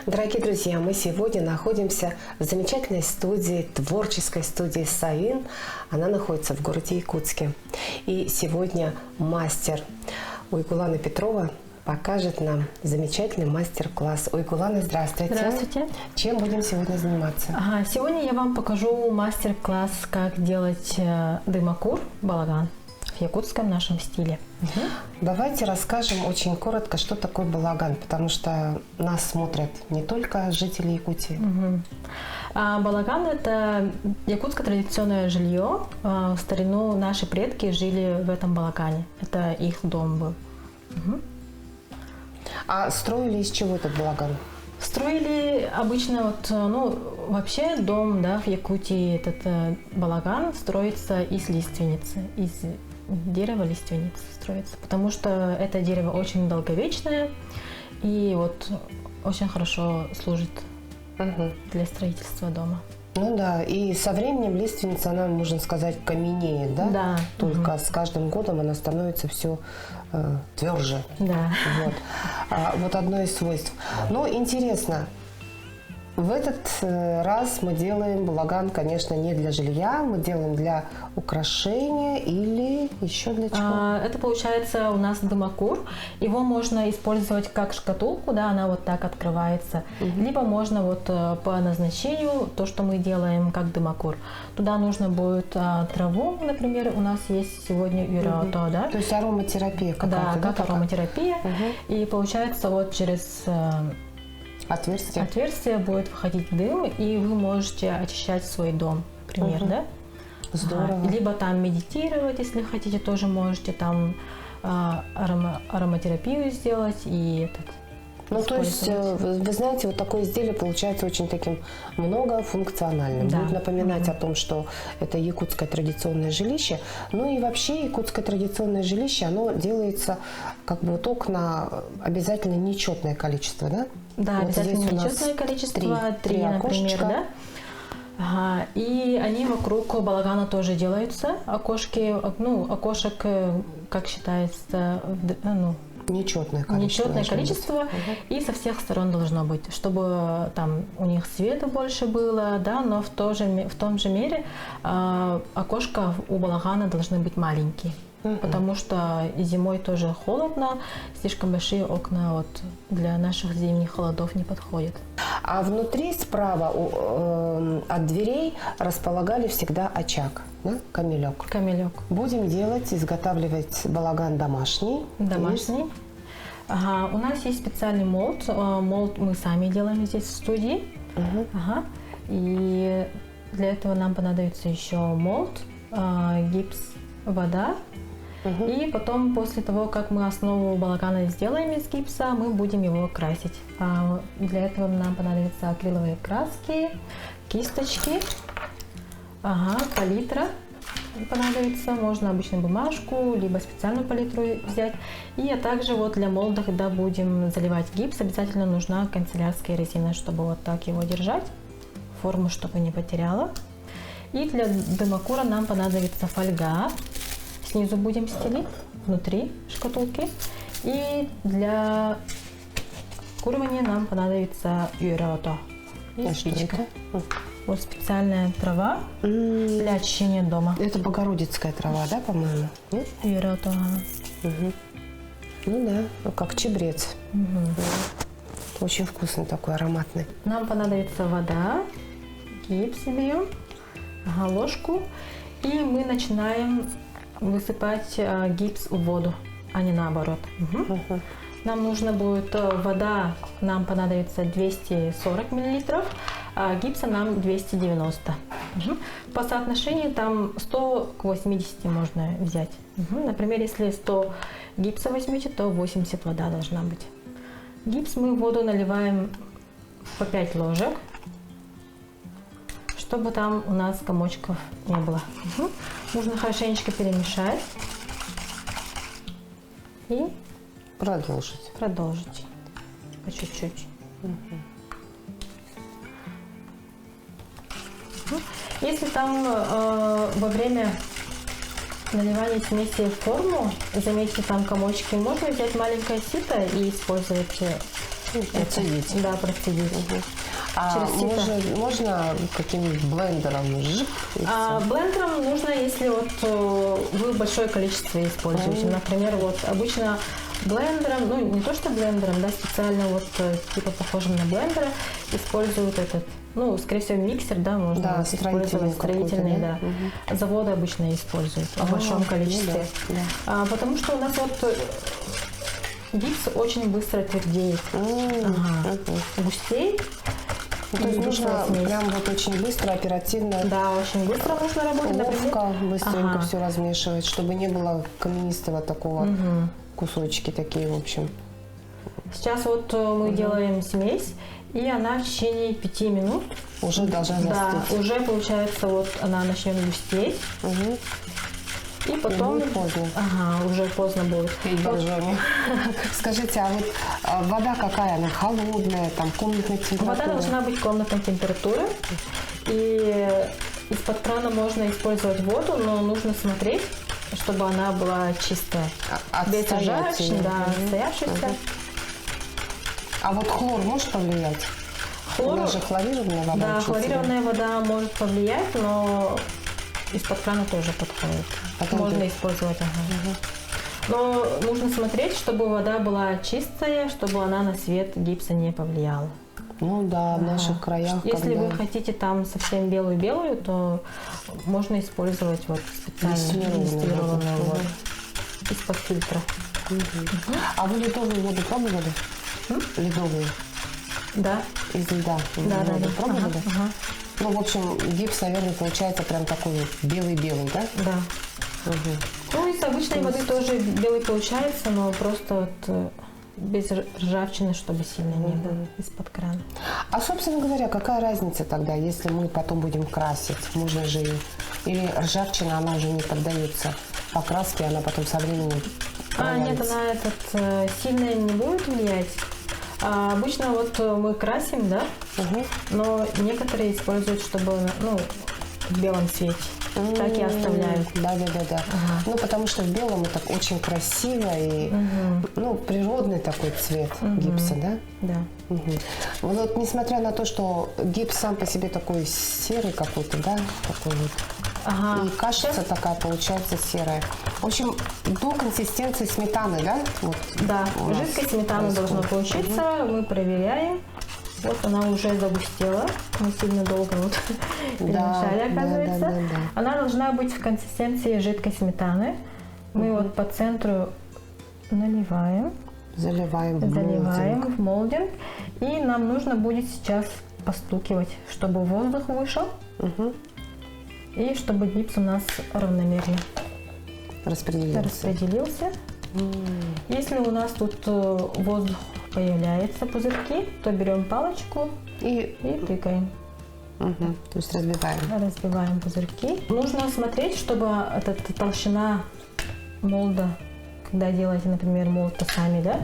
Дорогие друзья, мы сегодня находимся в замечательной студии, творческой студии «Саин». Она находится в городе Якутске. И сегодня мастер Уйгулана Петрова покажет нам замечательный мастер-класс. Уйгулана, здравствуйте. Здравствуйте. Чем будем сегодня заниматься? Сегодня я вам покажу мастер-класс, как делать дымокур, балаган в якутском нашем стиле. Давайте расскажем очень коротко, что такое балаган, потому что нас смотрят не только жители Якутии. Балаган – это якутское традиционное жилье. В старину наши предки жили в этом балагане. Это их дом был. А строили из чего этот балаган? Строили обычно, вообще дом, да, в Якутии, этот балаган строится из лиственницы, из дерева лиственницы строится, потому что это дерево очень долговечное и вот очень хорошо служит для строительства дома. Ну да, и со временем лиственница, она, можно сказать, каменеет, да? Да. Только с каждым годом она становится все тверже. Да. Вот. Вот одно из свойств. Но интересно, в этот раз мы делаем балаган, конечно, не для жилья, мы делаем для украшения или еще для чего? Это получается у нас дымокур. Его можно использовать как шкатулку, да, она вот так открывается. Либо можно вот по назначению, то, что мы делаем как дымокур. Туда нужно будет траву, например, у нас есть сегодня юрото, да? То есть ароматерапия какая-то, да? Как ароматерапия. И получается вот через отверстие будет входить дым, и вы можете очищать свой дом, например, да? Здорово. Либо там медитировать, если хотите, тоже можете там ароматерапию сделать и Ну, то есть, вы знаете, вот такое изделие получается очень таким многофункциональным. Да. Будет напоминать о том, что это якутское традиционное жилище. Ну и вообще якутское традиционное жилище, оно делается, как бы вот окна обязательно нечетное количество, да? Да, вот обязательно нечетное количество, три, например, да? И они вокруг балагана тоже делаются, окошки, окошек, как считается, Нечетное количество. И со всех сторон должно быть, чтобы там у них света больше было, да, но в том же мере окошка у балагана должны быть маленькие. Потому что зимой тоже холодно, слишком большие окна вот для наших зимних холодов не подходят. А внутри справа от дверей располагали всегда очаг, да? Камелек. Камелек. Будем изготавливать балаган домашний. Домашний. У нас есть специальный молд. Молд мы сами делаем здесь в студии. И для этого нам понадобится еще молд, гипс, вода. И потом, после того, как мы основу балагана сделаем из гипса, мы будем его красить. Для этого нам понадобятся акриловые краски, кисточки, палитра понадобится, можно обычную бумажку, либо специальную палитру взять. И также вот для молда, когда будем заливать гипс, обязательно нужна канцелярская резина, чтобы вот так его держать, форму, чтобы не потеряла. И для дымокура нам понадобится фольга. Снизу будем стелить, внутри шкатулки. И для куривания нам понадобится юрото и спичка. Вот специальная трава для очищения дома. Это богородицкая трава, да, по-моему? Юрото. Ну да, как чебрец. Очень вкусный такой, ароматный. Нам понадобится вода, гипс берем, ложку. И мы начинаем высыпать гипс в воду, а не наоборот. Нам нужно будет вода, нам понадобится 240 мл, а гипса нам 290. По соотношению там 100 к 80 можно взять. Например, если 100 гипса возьмете, то 80 вода должна быть. Гипс мы в воду наливаем по 5 ложек, чтобы там у нас комочков не было. Нужно хорошенечко перемешать и продолжить по чуть-чуть. Если там во время наливания смеси в форму заметите там комочки, можно взять маленькое сито и использовать Процедить. Да, процедить. А Через сито. можно каким-нибудь блендером? Жик, и всё? Блендером нужно, если вот вы большое количество используете. Например, вот обычно блендером, ну не то что блендером, да, специально вот типа похожим на блендера используют этот, ну, скорее всего, миксер, да, можно Да, вот строительный использовать, строительный, какой-то, да. Заводы обычно используют в большом ну количестве. да. Потому что у нас вот гипс очень быстро твердеет, густеет. Ну, то есть И нужно гипсовая смесь. прям вот очень быстро, оперативно, Да, очень быстро нужно работать. ловко, быстренько Ага. все размешивать, чтобы не было каменистого такого, кусочки такие, в общем. Сейчас вот мы делаем смесь, и она в течение 5 минут Уже должна да, застыть. уже получается вот она начнет густеть, Мгм. и потом будет поздно. Ага, уже поздно будет. Пить боржоми. Скажите, а вот вода какая? Она холодная, там комнатная температура? Вода должна быть комнатной температуры, и из-под крана можно использовать воду, но нужно смотреть, чтобы она была чистая. Без ржавчины, да, отстоявшаяся. А вот хлор может повлиять? Хлор- У нас же хлорированная вода. Да, очень хлорированная вода может повлиять, но из-под крана тоже подходит. Потом Можно ты- использовать. Но нужно смотреть, чтобы вода была чистая, чтобы она на свет гипса не повлияла. сильная. Ну да, в наших краях, Если когда вы хотите там совсем белую-белую, то можно использовать вот специально Дистиллированную дистиллированную воду. воду из-под фильтра. А вы ледовую воду пробовали? Ледовую? Да, Из льда. да, да, Воду да. пробовали? Ага, Ну, в общем, гипс, наверное, получается прям такой вот белый-белый, да? да. Мгм. Ну, из обычной воды тоже белый получается, но просто вот без ржавчины, чтобы сильно не было из-под крана. А, собственно говоря, какая разница тогда, если мы потом будем красить? Можно же или ржавчина, она уже не поддается покраске, она потом со временем Нет, провалится? она сильно не будет влиять. Обычно вот мы красим, да, Мгм. но некоторые используют, чтобы, ну, в белом цвете. Так и оставляют. Да. Ну, потому что в белом это очень красиво и, ну, природный такой цвет гипса, да? Да. Мгм. Вот несмотря на то, что гипс сам по себе такой серый какой-то, да, такой вот, Ага. и кашица такая получается серая. В общем, до консистенции сметаны, да? Вот. Да, у нас жидкая сметана должна происходит. получиться. Мы проверяем. Вот она уже загустела. Мы сильно долго вот перемешали, да, оказывается. да. Она должна быть в консистенции жидкой сметаны. Мы вот по центру наливаем, Заливаем в заливаем молдинг. в молдинг. И нам нужно будет сейчас постукивать, чтобы воздух вышел. Мгм. И чтобы гипс у нас равномерно Распределился. распределился. Если у нас тут воздух появляется, пузырьки, то берем палочку И и тыкаем. то есть разбиваем. Разбиваем пузырьки. Нужно смотреть, чтобы эта толщина молда, когда делаете, например, молд сами, да,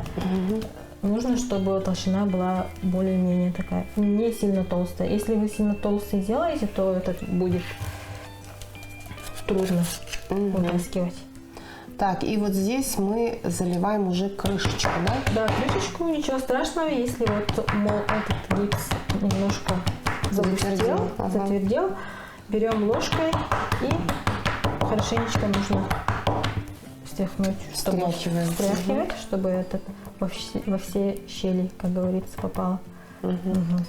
нужно, чтобы толщина была более-менее такая, не сильно толстая. Если вы сильно толстый делаете, то это будет трудно вытаскивать. Так, и вот здесь мы заливаем уже крышечку, да? Да, крышечку, ничего страшного, если вот этот гипс немножко загустел, Ага. затвердел, берем ложкой и хорошенечко нужно встряхнуть, чтобы Встряхиваем. встряхивать, чтобы это во все щели, как говорится, попало. Мгм.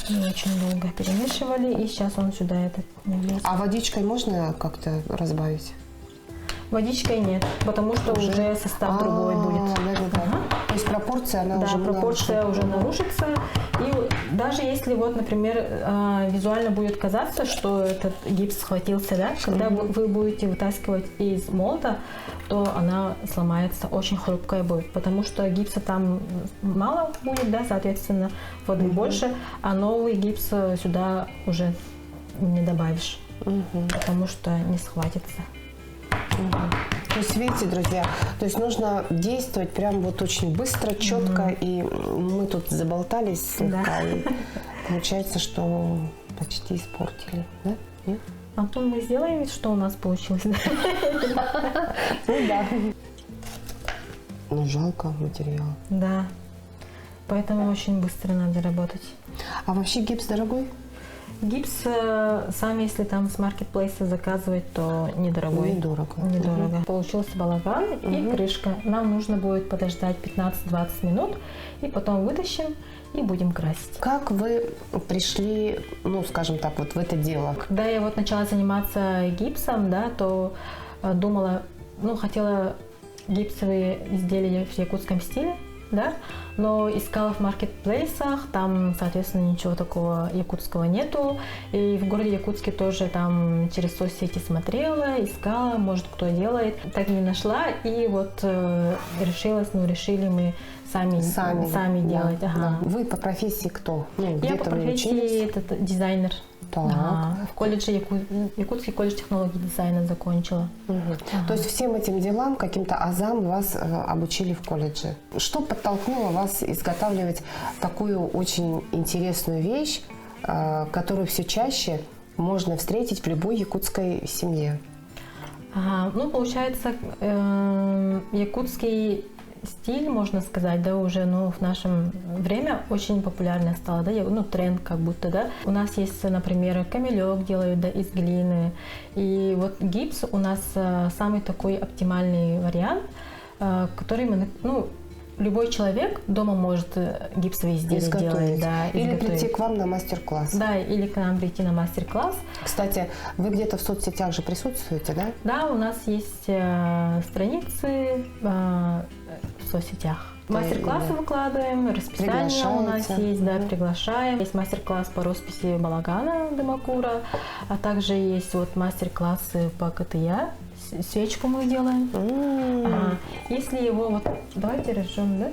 Мы очень долго перемешивали, и сейчас он сюда этот не влезет. А водичкой можно как-то разбавить? Водичкой нет, потому что уже состав другой будет. Да. То есть пропорция, она Да, уже пропорция нарушена. уже нарушится. И даже если вот, например, визуально будет казаться, что этот гипс схватился, да, когда вы будете вытаскивать из молда, то она сломается, очень хрупкая будет, потому что гипса там мало будет, да, соответственно, воды больше, а новый гипс сюда уже не добавишь, потому что не схватится. То есть, видите, друзья, то есть нужно действовать прям вот очень быстро, четко, и мы тут заболтались слегка, Да. и получается, что почти испортили, да? Нет? А потом мы сделаем вид, что у нас получилось. Ну да. Ну, жалко материал. Да. Поэтому очень быстро надо работать. А вообще гипс дорогой? Гипс, сами если там с маркетплейса заказывать, то недорогой. Недорого. Недорого. Получился балаган и крышка. Нам нужно будет подождать 15-20 минут, и потом вытащим и будем красить. Как вы пришли, ну, скажем так, вот в это дело? Когда я вот начала заниматься гипсом, да, то думала, ну, хотела гипсовые изделия в якутском стиле, да, но искала в маркетплейсах, там, соответственно, ничего такого якутского нету, и в городе Якутске тоже там через соцсети смотрела, искала, может, кто делает, так не нашла, и вот решили мы сами делать. Да, Ага. да. Вы по профессии кто? Ну, Я где-то по вы профессии учились? дизайнер. Так. Ага. В колледже Якутский колледж технологий дизайна закончила. То есть всем этим делам, каким-то азам вас обучили в колледже. Что подтолкнуло вас изготавливать такую очень интересную вещь, которую все чаще можно встретить в любой якутской семье? Ага. Ну, получается, якутский стиль, можно сказать, да, уже, ну, в наше время очень популярно стало, да, ну, тренд как будто, да. У нас есть, например, камелек делают, да, из глины, и вот гипс у нас самый такой оптимальный вариант, который мы, ну, любой человек дома может гипсовые изделия делать, да, или изготовить. прийти к вам на мастер-класс. Да, или к нам прийти на мастер-класс. Кстати, вы где-то в соцсетях же присутствуете, да? Да, у нас есть страницы в соцсетях. Мастер-классы выкладываем, расписание у нас есть, да, приглашаем. Есть мастер-класс по росписи балагана Демакура, а также есть вот мастер-классы по КТЯ. Свечку мы делаем. Если его вот, давайте разжем, да?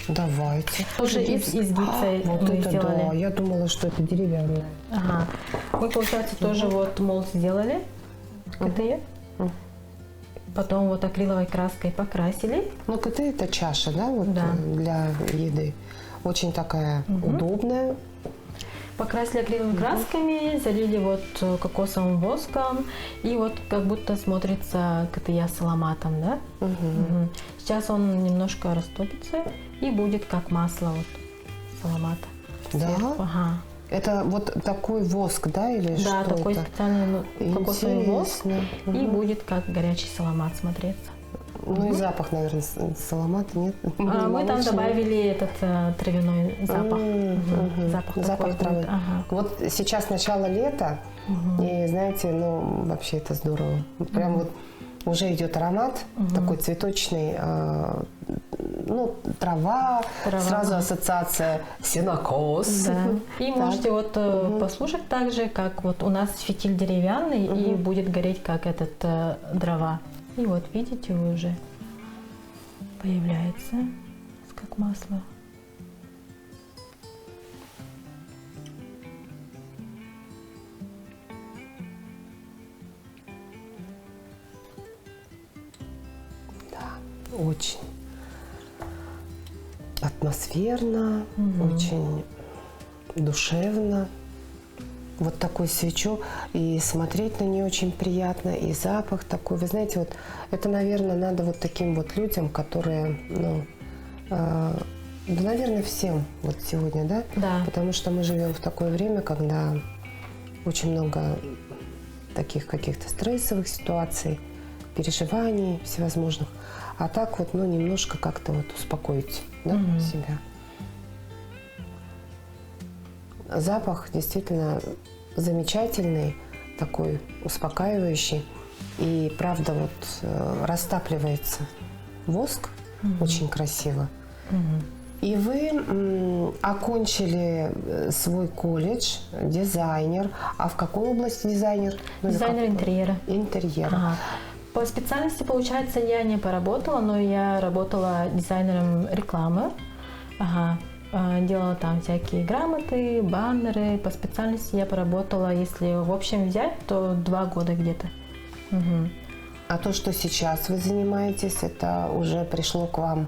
Давайте. Тоже из гипса вот мы это сделали. да, я думала, что это деревянное. Ага. Мы, получается, тоже вот молд сделали, КТЯ. Потом вот акриловой краской покрасили. Ну, КТ это чаша, да, вот Да. для еды. Очень такая удобная. Покрасили акриловыми красками, залили вот кокосовым воском, и вот как будто смотрится КТЯ с ароматом, да? Сейчас он немножко растопится и будет как масло вот с аромата. Да? Ага. Это вот такой воск, да, или что Да, такой это? специальный кокосовый воск, Интересно. и будет как горячий саламат смотреться. Ну и запах, наверное, саламата нет? Мы там добавили этот травяной запах. Запах такой Запах травы. будет. Ага. Вот сейчас начало лета, и знаете, ну вообще это здорово. Прям вот уже идет аромат такой цветочный, ну трава, сразу ассоциация сенокос. Да. И можете вот послушать также, как вот у нас фитиль деревянный и будет гореть как этот дрова. И вот видите, уже появляется как масло. Да, очень атмосферно, очень душевно. Вот такую свечу, и смотреть на нее очень приятно, и запах такой. Вы знаете, вот это, наверное, надо вот таким вот людям, которые, ну, да, наверное, всем вот сегодня, да? Да. Потому что мы живем в такое время, когда очень много таких каких-то стрессовых ситуаций, переживаний всевозможных. А так вот, ну, немножко как-то вот успокоить, да, себя. Запах действительно замечательный, такой успокаивающий. И правда вот растапливается воск очень красиво. И вы окончили свой колледж, дизайнер. А в какой области дизайнер? Дизайнер интерьера. Интерьера. Ага. По специальности, получается, я не поработала, но я работала дизайнером рекламы. Ага. Делала там всякие грамоты, баннеры. По специальности я поработала, если в общем взять, то 2 года где-то. А то, что сейчас вы занимаетесь, это уже пришло к вам?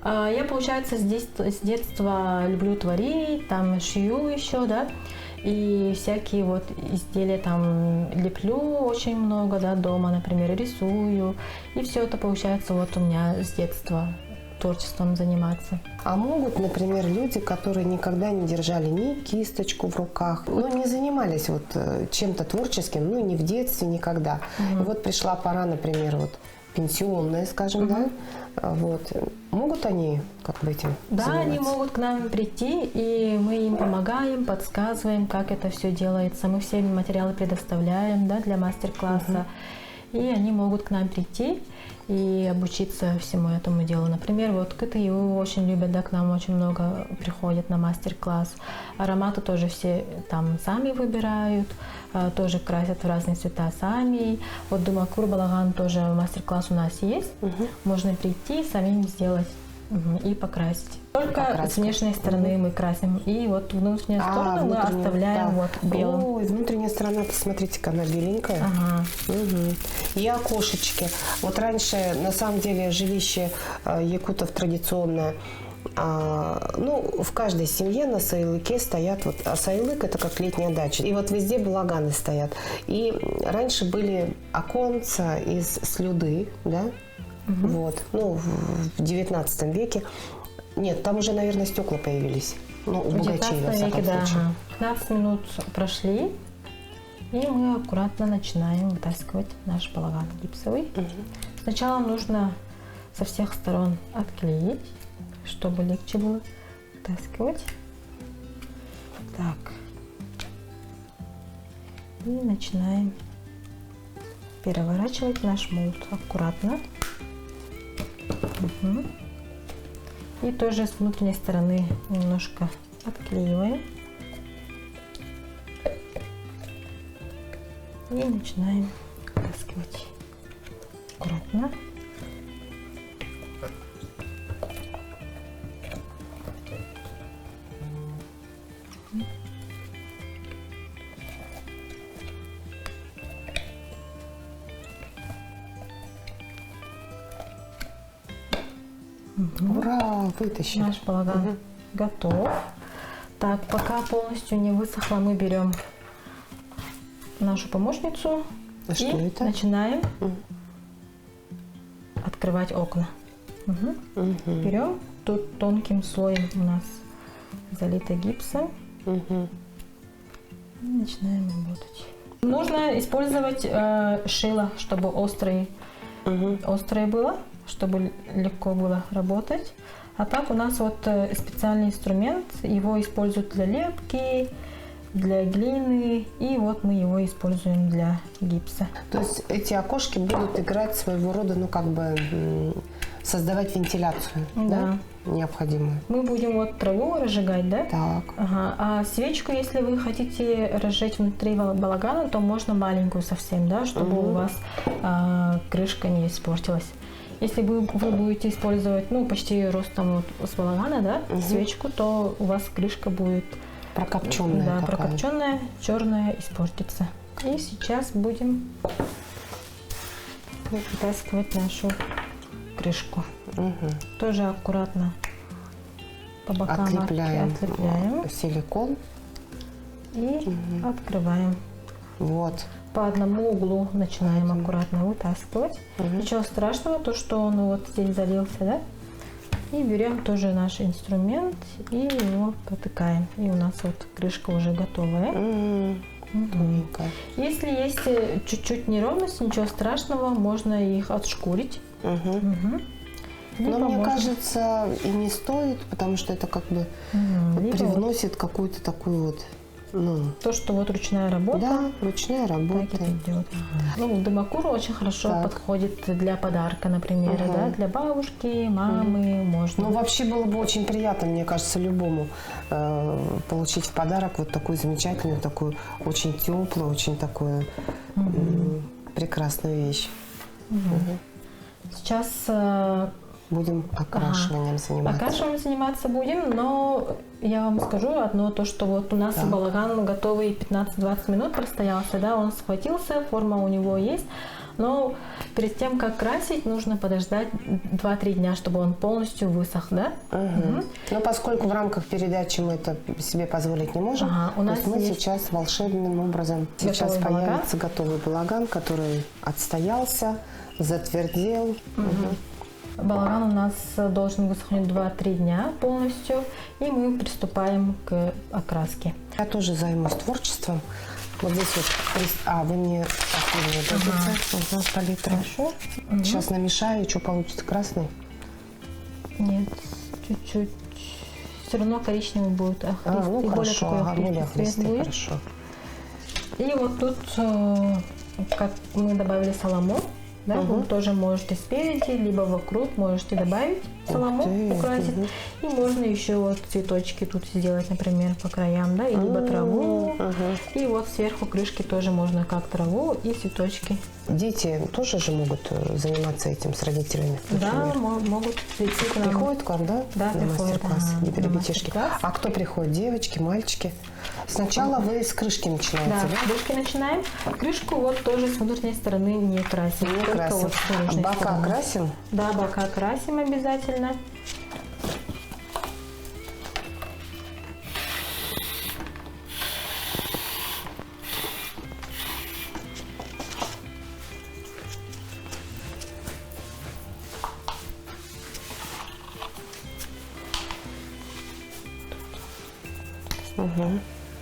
Я, получается, с детства люблю творить, там шью еще, да. И всякие вот изделия там леплю очень много, да, дома, например, рисую. И все это получается вот у меня с детства творчеством заниматься. А могут, например, люди, которые никогда не держали ни кисточку в руках, ну, не занимались вот чем-то творческим, ну, ни в детстве, никогда. И вот пришла пора, например, вот пенсионная, скажем, да, вот. Могут они как бы этим Да, заниматься? они могут к нам прийти, и мы им помогаем, подсказываем, как это все делается. Мы все материалы предоставляем, да, для мастер-класса. И они могут к нам прийти и обучиться всему этому делу. Например, вот КТИУ очень любят, да, к нам очень много приходят на мастер-класс. Ароматы тоже все там сами выбирают, тоже красят в разные цвета сами. Вот Думакур, Балаган тоже мастер-класс у нас есть. Можно прийти, самим сделать и покрасить. Только с внешней стороны мы красим. И вот внутреннюю сторону мы оставляем вот белым. Ой, внутренняя сторона-то, смотрите-ка, она беленькая. Ага. И окошечки. Вот раньше, на самом деле, жилище якутов традиционное. Ну, в каждой семье на саилыке стоят, вот, а саилык это как летняя дача. И вот везде балаганы стоят. И раньше были оконца из слюды, да, вот, ну, в 19 веке. Нет, там уже, наверное, стекла появились. Ну, у В богачей, во 19 всяком веке, да, случае. 15 минут прошли, и мы аккуратно начинаем вытаскивать наш балаган гипсовый. Сначала нужно со всех сторон отклеить, чтобы легче было вытаскивать. Так. И начинаем переворачивать наш молд аккуратно. И тоже с внутренней стороны немножко отклеиваем. И начинаем вытаскивать аккуратно. Ура, вытащили. Наш балаган готов. Так, пока полностью не высохло, мы берем нашу помощницу А что и это? начинаем открывать окна. Берем, тут тонким слоем у нас залито гипсом. И начинаем работать. Нужно использовать шило, чтобы острое было, чтобы легко было работать. А так у нас вот специальный инструмент, его используют для лепки, для глины, и вот мы его используем для гипса. То есть эти окошки будут играть своего рода, ну, как бы создавать вентиляцию, да, необходимую. Мы будем вот траву разжигать, да? Так. Ага. А свечку, если вы хотите разжечь внутри балагана, то можно маленькую совсем, да, чтобы у вас крышка не испортилась. Если вы будете использовать, ну, почти ростом вот с балагана, да, свечку, то у вас крышка будет Прокопченная. да, такая. прокопченная, черная, испортится. И сейчас будем вытаскивать нашу крышку. Тоже аккуратно по бокам Отлепляем силикон. и открываем. Вот. По одному углу начинаем аккуратно вытаскивать. Ничего страшного, то что он вот здесь залился, да? И берем тоже наш инструмент и его протыкаем. И у нас вот крышка уже готовая. Тоненькая. Если есть чуть-чуть неровность, ничего страшного, можно их отшкурить. Но мне кажется, и не стоит, потому что это как бы привносит какую-то такую вот, ну, то, что вот ручная работа. да, ручная работа. Так это идет. Ну, Думакур очень хорошо подходит для подарка, например, да, для бабушки, мамы, можно. Ну, вообще было бы очень приятно, мне кажется, любому получить в подарок вот такую замечательную, такую очень теплую, очень такую прекрасную вещь. Сейчас будем окрашиванием заниматься. окрашиванием заниматься будем, но я вам скажу одно, то, что вот у нас балаган готовый 15-20 минут простоялся, да, он схватился, форма у него есть, Но перед тем, как красить, нужно подождать 2-3 дня, чтобы он полностью высох, да? Но поскольку в рамках передачи мы это себе позволить не можем, у нас то есть мы есть сейчас волшебным образом сейчас балаган. появится готовый балаган, который отстоялся, затвердел. Балаган у нас должен высохнуть 2-3 дня полностью, и мы приступаем к окраске. Я тоже займусь творчеством. Вот здесь вот, вы мне дадите палитру. Хорошо. Сейчас намешаю, и что получится, красный? Нет, чуть-чуть. Все равно коричневый будет, Ну и хорошо, более охристый цвет охристый, будет. хорошо. И вот тут, как мы добавили солому, да, вы тоже можете спереди, либо вокруг можете добавить солому, украсить. И можно еще вот цветочки тут сделать, например, по краям, да, и либо траву. И вот сверху крышки тоже можно как траву и цветочки. Дети тоже же могут заниматься этим с родителями? Да, могут прийти к нам. Приходят к вам, да? Да, на приходят, мастер-класс, на ребятишки. мастер-класс. А кто приходит? Девочки, мальчики? Сначала вы с крышки начинаете, Да, да? с крышки начинаем. Крышку вот тоже с внутренней стороны не красим. Не только красим. вот с наружной Бока стороны. красим? Да, бока красим обязательно.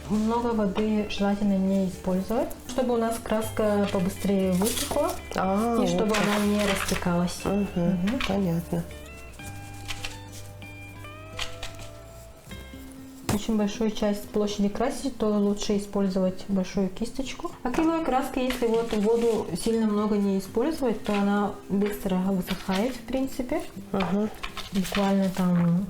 Много воды желательно не использовать, чтобы у нас краска побыстрее высохла и чтобы она не растекалась. Понятно. Очень большую часть площади красить, то лучше использовать большую кисточку. Акриловая краска, если вот воду сильно много не использовать, то она быстро высыхает, в принципе. Буквально там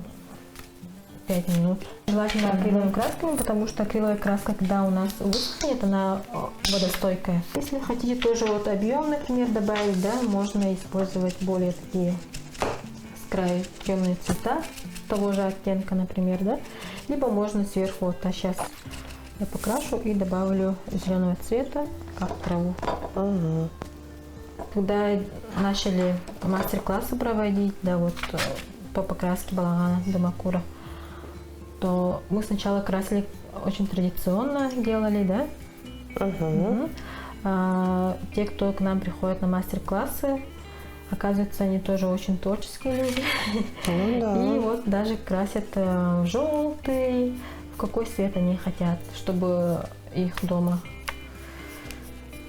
5 минут. Желательно акриловыми красками, потому что акриловая краска, когда у нас высохнет, она водостойкая. Если хотите тоже вот объем, например, добавить, да, можно использовать более такие с краю темные цвета того же оттенка, например, да. Либо можно сверху, вот, а сейчас я покрашу и добавлю зеленого цвета, как траву. Когда начали мастер-классы проводить, да, вот по покраске балагана Дамакура, то мы сначала красили очень традиционно, делали, да? Те, кто к нам приходит на мастер-классы, оказывается, они тоже очень творческие люди. И вот даже красят в желтый, в какой цвет они хотят, чтобы их дома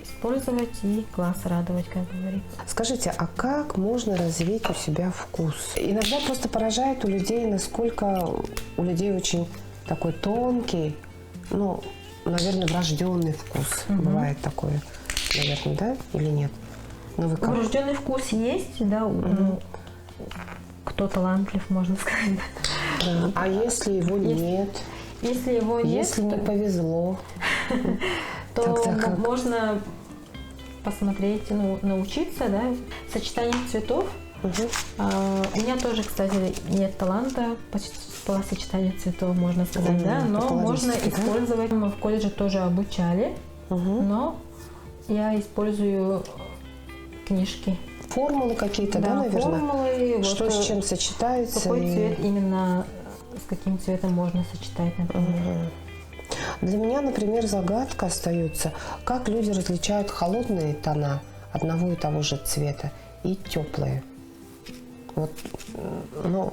использовать и глаз радовать, как говорится. Скажите, а как можно развить у себя вкус? Иногда просто поражает у людей, насколько у людей очень такой тонкий, ну, наверное, врожденный вкус. Бывает такое, наверное, да? Или нет? Ну, вы как? Врожденный вкус есть, да, кто талантлив, можно сказать. А если его нет? Если его нет, если не повезло, то тогда как? можно посмотреть, ну, научиться, да, сочетание цветов. У меня тоже, кстати, нет таланта по сочетанию цветов, можно сказать, да, но можно использовать. Мы в колледже тоже обучали, но я использую книжки. Формулы какие-то, да, наверное? Формулы. Что вот, с чем сочетается? какой цвет именно, с каким цветом можно сочетать, например. Для меня, например, загадка остается, как люди различают холодные тона одного и того же цвета и теплые. Вот, ну...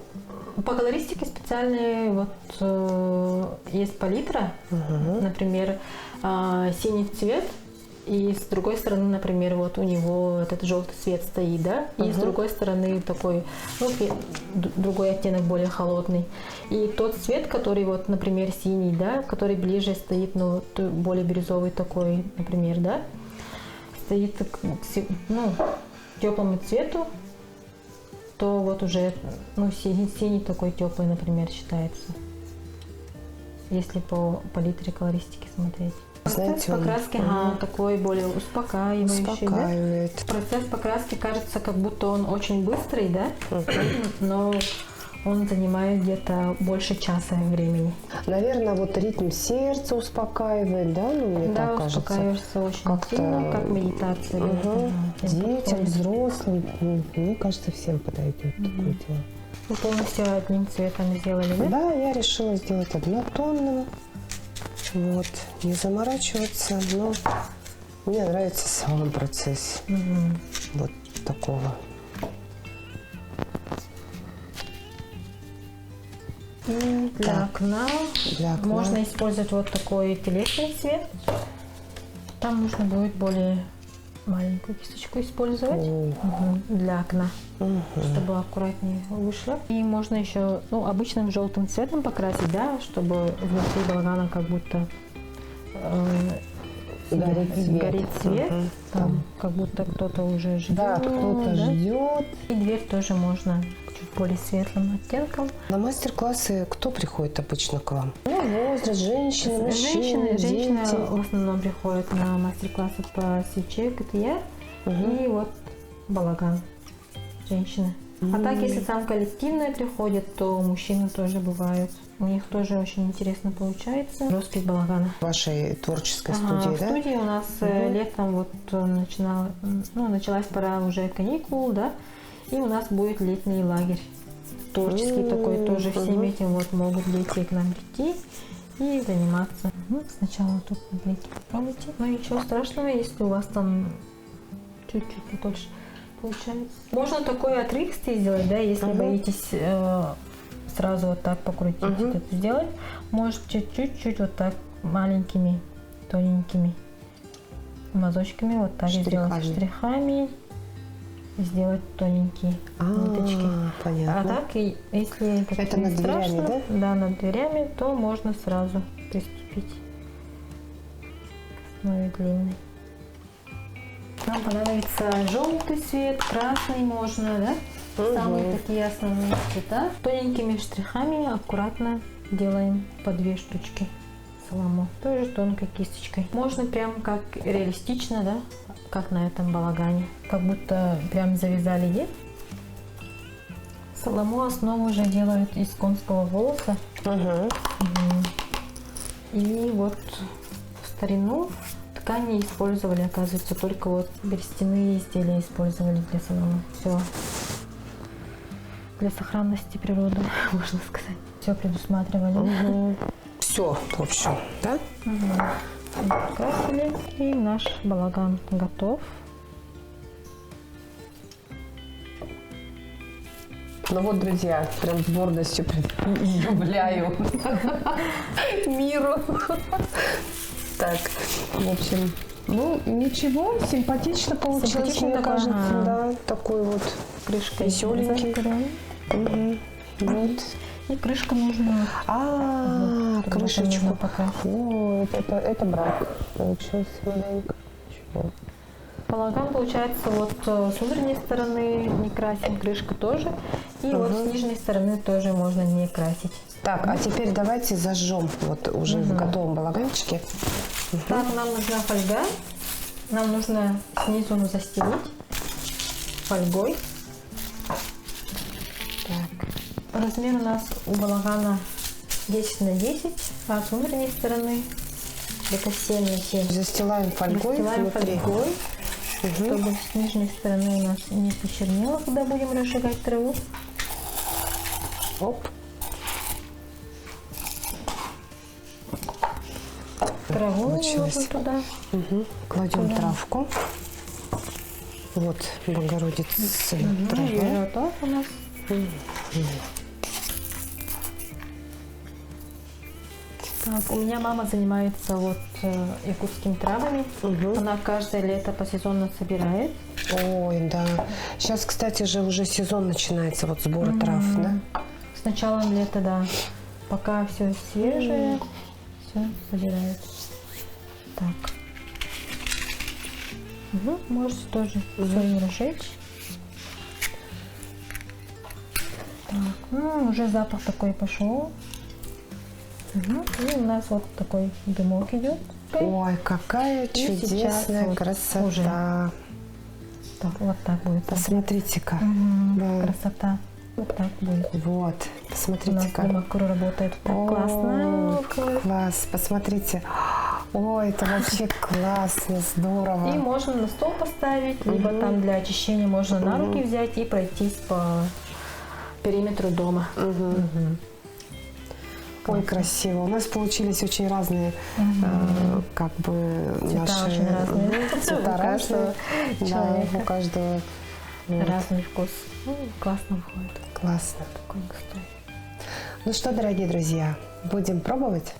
По колористике специальные вот есть палитра, например, синий цвет, и с другой стороны, например, вот у него этот желтый цвет стоит, да, и с другой стороны такой, ну, другой оттенок более холодный. И тот цвет, который вот, например, синий, да, который ближе стоит, ну, более бирюзовый такой, например, да, стоит, ну, теплому цвету, то вот уже, ну, синий такой теплый, например, считается, если по палитре колористики смотреть. Процесс покраски такой более успокаивающий. Да? Процесс покраски кажется, как будто он очень быстрый, да? Но он занимает где-то больше часа времени. Наверное, вот ритм сердца успокаивает, да? Ну, мне Да, так кажется. успокаиваешься очень Как-то- сильно, как медитация. Мгм. Всем Детям, подходит. взрослым, мне кажется, всем подойдет такое дело. Вы полностью одним цветом сделали, да? Да, я решила сделать однотонным. Вот, не заморачиваться, но мне нравится сам процесс Мгм. вот такого. И для Так. окна Для окна. можно использовать вот такой телесный цвет. Там нужно будет более маленькую кисточку использовать. О, Для окна, мгм. чтобы аккуратнее вышло. И можно еще обычным желтым цветом покрасить, да, чтобы внутри балагана как будто горит свет. Мгм. Там как будто кто-то уже ждет. Да, кто-то да. ждет. И дверь тоже можно чуть более светлым оттенком. На мастер-классы кто приходит обычно к вам? Ну, возраст, женщины, мужчины, Женщины дети. в основном приходят на мастер-классы по свече, КТЕ Мгм. и вот балаган. Женщины. А так, если там коллективные приходят, то мужчины тоже бывают. У них тоже очень интересно получается. Роспись балагана. В вашей творческой Ага, студии, в да? студии у нас летом вот началась пора уже каникул, да, и у нас будет летний лагерь. Творческий такой тоже. Всем этим вот могут дети к нам прийти и заниматься. Сначала тут наклейки попробуйте. Но ничего страшного, если у вас там чуть-чуть потольше получается. Можно такой отрыв сделать, да, если боитесь сразу вот так покрутить, это сделать. Можете чуть-чуть вот так маленькими, тоненькими мазочками вот так сделать штрихами, сделать тоненькие ниточки. Понятно. А так, и если Это над дверями, страшно, да? да, над дверями, то можно сразу приступить к основе длинной. Нам понадобится желтый цвет, красный можно, да? Самые такие основные цвета. Тоненькими штрихами аккуратно делаем по 2 штучки солому. Тоже тонкой кисточкой. Можно прям как реалистично, да? Как на этом балагане. Как будто прям завязали гель. Солому основу уже делают из конского волоса. И вот в старину ткани использовали, оказывается, только вот берестяные изделия использовали для соломы. Все для сохранности природы, можно сказать. Все предусматривали. Все, в общем, да? Красили, и наш балаган готов. Ну вот, друзья, прям с гордостью предъявляю миру. Так, в общем, ну ничего, симпатично получилось, Симпатично, мне такой, кажется, ага. да, такой вот Крышка веселенький. Вот. И крышка нужна. Крышечку. Пока. О, это брак получился маленько. Чего? Балаган получается вот с внутренней стороны не красим, крышка тоже. И вот с нижней стороны тоже можно не красить. Так, а теперь давайте зажжем вот уже в готовом балаганчике. Так, нам нужна фольга. Нам нужно снизу застелить фольгой. Так. Размер у нас у балагана 10 на 10, а с внутренней стороны где-то 7 на 7. Застилаем фольгой Застилаем внутри. фольгой, чтобы с нижней стороны у нас не почернело, когда будем разжигать траву. Оп. Траву Получилось. нужно туда. Кладем травку. Вот, Богородица трава. Ее готов у нас. Так, у меня мама занимается вот якутскими травами. Она каждое лето посезонно собирает. Ой, да. Сейчас, кстати же, уже сезон начинается, вот сбора трав, да? С началом лета, да. Пока все свежее, все собирает. Так. Можете тоже все разжечь. Так, уже запах такой пошел. И у нас вот такой дымок идет. Ой, какая сейчас чудесная вот красота. уже. Так, вот так будет. Посмотрите-ка. Мгм, Да. красота. Вот так будет. Вот, У посмотрите, нас как. дымокур работает так О, классно. класс, посмотрите. Ой, это вообще классно, здорово. И можно на стол поставить, либо там для очищения можно на руки взять и пройтись по периметру дома. Ой, красиво. У нас получились очень разные, как бы, Цвета наши... очень разные. Цвета У разные. каждого Да, человека. у каждого. Вот. Разный вкус. Классно выходит. Классно. Такой густой. Ну что, дорогие друзья, будем пробовать?